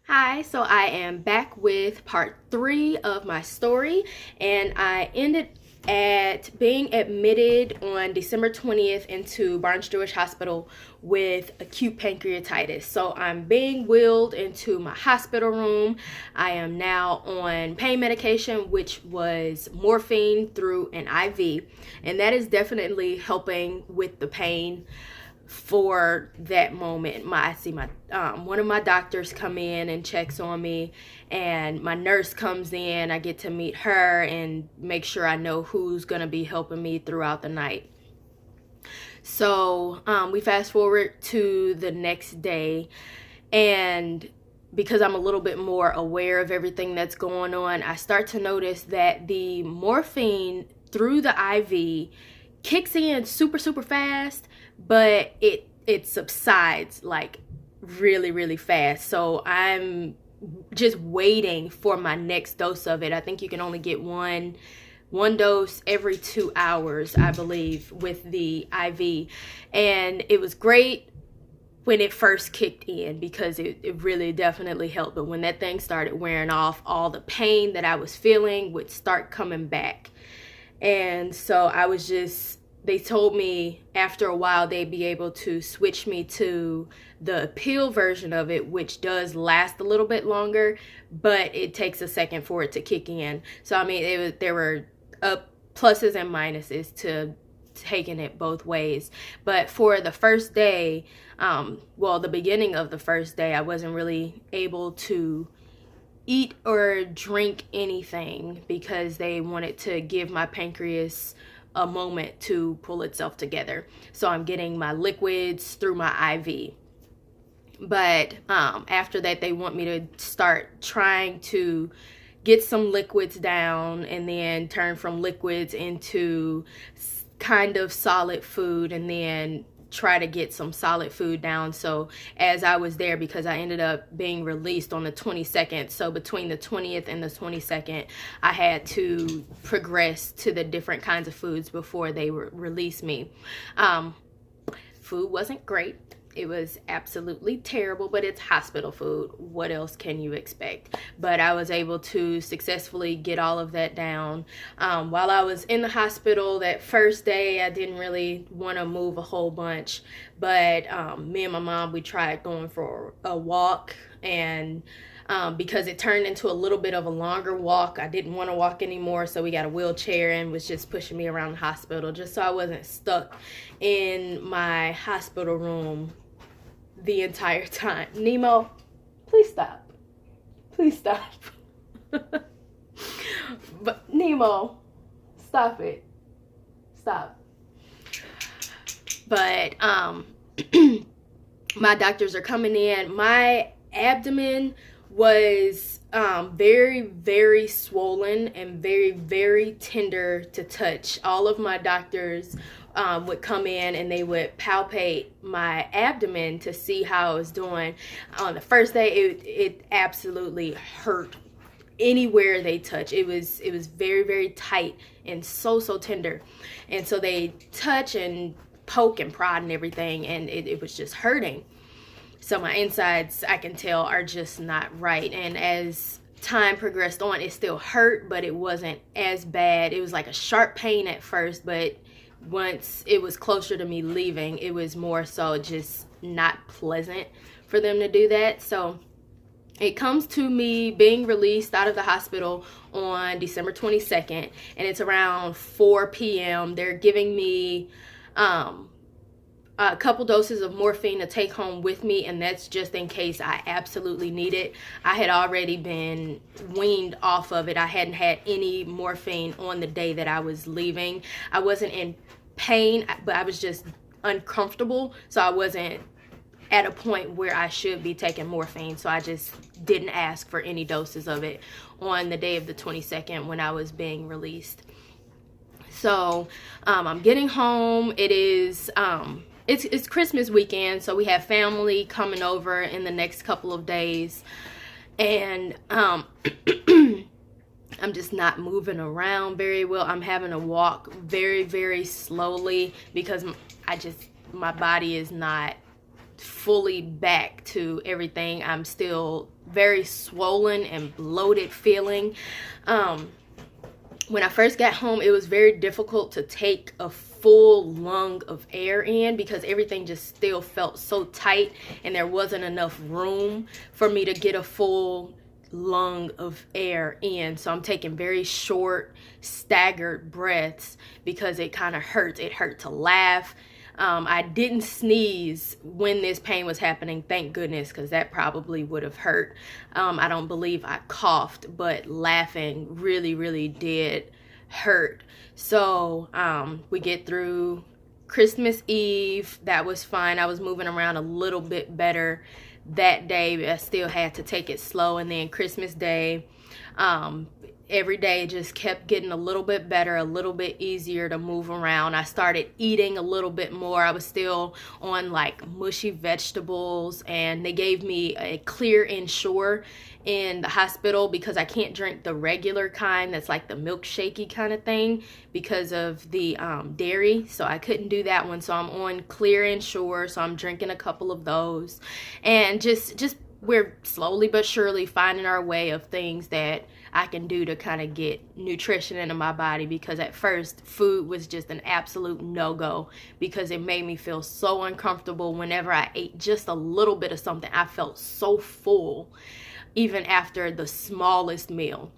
Hi, so I am back with part 3 of my story, and I ended at being admitted on December 20th into Barnes-Jewish Hospital with acute pancreatitis. So I'm being wheeled into my hospital room. I am now on pain medication, which was morphine through an IV, and that is definitely helping with the pain for that moment. I see my one of my doctors come in and checks on me, and my nurse comes in. I get to meet her and make sure I know who's gonna be helping me throughout the night. So we fast forward to the next day, and because I'm a little bit more aware of everything that's going on, I start to notice that the morphine through the IV kicks in super fast, but it subsides like really fast. So I'm just waiting for my next dose of it. I think you can only get one dose every 2 hours, I believe, with the IV. And it was great when it first kicked in because it really definitely helped. But when that thing started wearing off, all the pain that I was feeling would start coming back. And so they told me after a while they'd be able to switch me to the pill version of it, which does last a little bit longer, but it takes a second for it to kick in. So I mean, there were pluses and minuses to taking it both ways. But for the first day, the beginning of the first day, I wasn't really able to eat or drink anything because they wanted to give my pancreas a moment to pull itself together. So I'm getting my liquids through my IV. But after that, they want me to start trying to get some liquids down and then turn from liquids into kind of solid food, and then try to get some solid food down. So as I was there, because I ended up being released on the 22nd, so between the 20th and the 22nd, I had to progress to the different kinds of foods before they released me. Food wasn't great. It was absolutely terrible, but it's hospital food. What else can you expect? But I was able to successfully get all of that down. While I was in the hospital that first day, I didn't really want to move a whole bunch, but me and my mom, we tried going for a walk, and because it turned into a little bit of a longer walk, I didn't want to walk anymore, so we got a wheelchair and was just pushing me around the hospital just so I wasn't stuck in my hospital room the entire time. Nemo, please stop. Please stop. But Nemo, stop it. Stop. But my doctors are coming in. My abdomen was very swollen and very tender to touch. All of my doctors would come in and they would palpate my abdomen to see how I was doing. On the first day, it absolutely hurt anywhere they touch. It was very tight and so tender, and so they touch and poke and prod and everything, and it was just hurting. So my insides, I can tell, are just not right. And as time progressed on, it still hurt, but it wasn't as bad. It was like a sharp pain at first, but once it was closer to me leaving, it was more so just not pleasant for them to do that. So it comes to me being released out of the hospital on December 22nd, and it's around 4 p.m. They're giving me a couple doses of morphine to take home with me, and that's just in case I absolutely need it. I had already been weaned off of it. I hadn't had any morphine on the day that I was leaving. I wasn't in pain, but I was just uncomfortable, so I wasn't at a point where I should be taking morphine, so I just didn't ask for any doses of it on the day of the 22nd when I was being released. So I'm getting home. It is it's Christmas weekend, so we have family coming over in the next couple of days, and I'm just not moving around very well. I'm having to walk very slowly because my body is not fully back to everything. I'm still very swollen and bloated feeling. When I first got home, it was very difficult to take a full lung of air in because everything just still felt so tight and there wasn't enough room for me to get a full lung of air in. So I'm taking very short, staggered breaths because it kind of hurts. It hurt to laugh. I didn't sneeze when this pain was happening, thank goodness, because that probably would have hurt. I don't believe I coughed, but laughing really did hurt. So we get through Christmas Eve. That was fine. I was moving around a little bit better that day, but I still had to take it slow. And then Christmas Day, every day just kept getting a little bit better, a little bit easier to move around. I started eating a little bit more. I was still on like mushy vegetables, and they gave me a clear Ensure in the hospital because I can't drink the regular kind that's like the milkshakey kind of thing because of the dairy. So I couldn't do that one. So I'm on clear Ensure. So I'm drinking a couple of those, and just we're slowly but surely finding our way of things that I can do to kind of get nutrition into my body, because at first food was just an absolute no-go because it made me feel so uncomfortable. Whenever I ate just a little bit of something, I felt so full even after the smallest meal.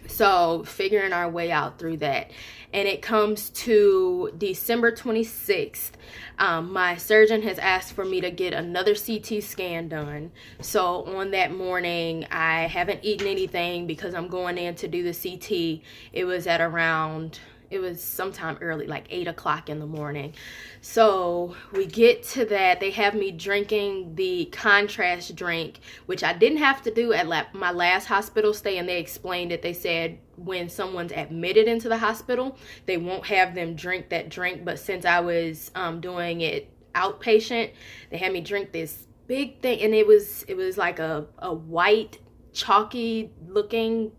So figuring our way out through that. And it comes to December 26th. My surgeon has asked for me to get another CT scan done. So on that morning, I haven't eaten anything because I'm going in to do the CT. It was at around, it was sometime early, like 8 o'clock in the morning. So we get to that. They have me drinking the contrast drink, which I didn't have to do at my last hospital stay. And they explained it. They said when someone's admitted into the hospital, they won't have them drink that drink. But since I was doing it outpatient, they had me drink this big thing. And it was like a white, chalky looking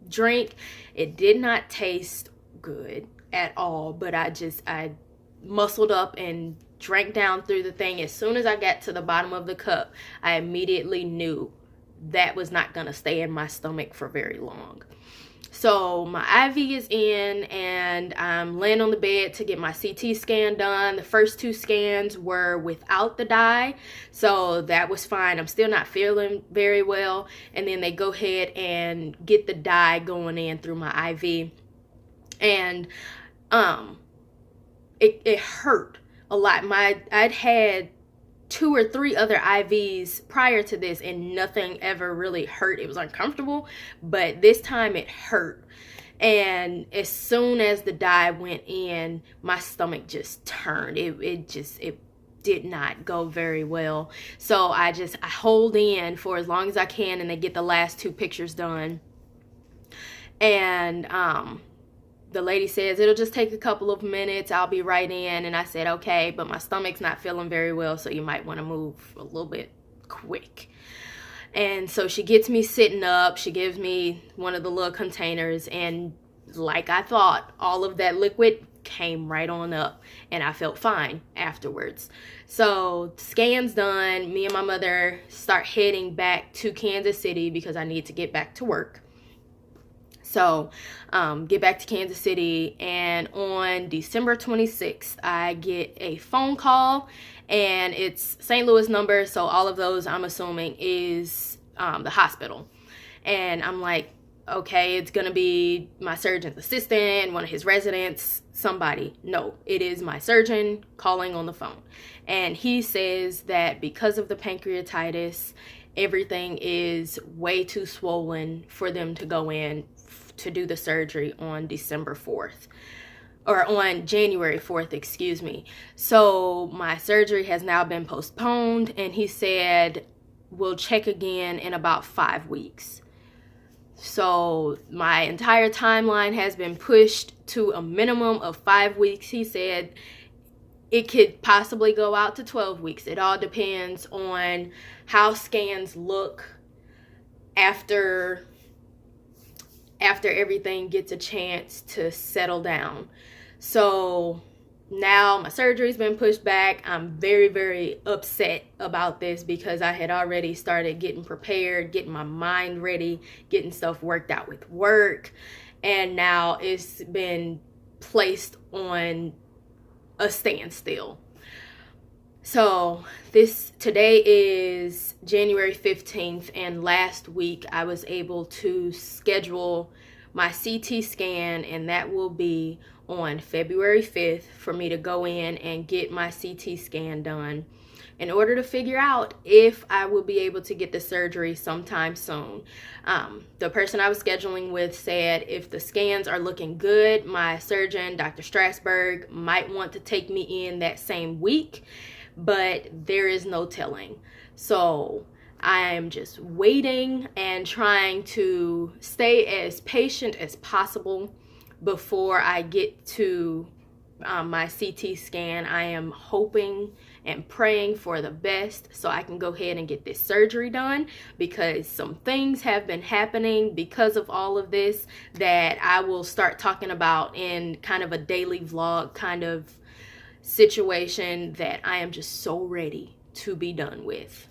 drink. It did not taste good at all, but I muscled up and drank down through the thing. As soon as I got to the bottom of the cup, I immediately knew that was not going to stay in my stomach for very long. So my IV is in, and I'm laying on the bed to get my CT scan done. The first 2 scans were without the dye, so that was fine. I'm still not feeling very well. And then they go ahead and get the dye going in through my IV. And it hurt a lot. I'd had 2 or 3 other IVs prior to this, and nothing ever really hurt. It was uncomfortable, but this time it hurt. And as soon as the dye went in, my stomach just turned. It did not go very well. So I hold in for as long as I can, and they get the last 2 pictures done. And the lady says, it'll just take a couple of minutes. I'll be right in. And I said, okay, but my stomach's not feeling very well, so you might want to move a little bit quick. And so she gets me sitting up. She gives me one of the little containers. And like I thought, all of that liquid came right on up. And I felt fine afterwards. So scan's done. Me and my mother start heading back to Kansas City because I need to get back to work. So get back to Kansas City, and on December 26th, I get a phone call, and it's St. Louis number, so all of those I'm assuming is the hospital. And I'm like, okay, it's gonna be my surgeon's assistant, one of his residents, somebody. No, it is my surgeon calling on the phone. And he says that because of the pancreatitis, everything is way too swollen for them to go in to do the surgery on December 4th, or on January 4th, excuse me. So my surgery has now been postponed, and he said we'll check again in about 5 weeks. So my entire timeline has been pushed to a minimum of 5 weeks. He said it could possibly go out to 12 weeks. It all depends on how scans look after everything gets a chance to settle down. So now my surgery's been pushed back. I'm very, very upset about this because I had already started getting prepared, getting my mind ready, getting stuff worked out with work, and now it's been placed on a standstill. So today is January 15th, and last week I was able to schedule my CT scan, and that will be on February 5th for me to go in and get my CT scan done in order to figure out if I will be able to get the surgery sometime soon. The person I was scheduling with said if the scans are looking good, my surgeon, Dr. Strasberg, might want to take me in that same week, but there is no telling. So I'm just waiting and trying to stay as patient as possible before I get to my CT scan. I am hoping and praying for the best so I can go ahead and get this surgery done, because some things have been happening because of all of this that I will start talking about in kind of a daily vlog kind of situation that I am just so ready to be done with.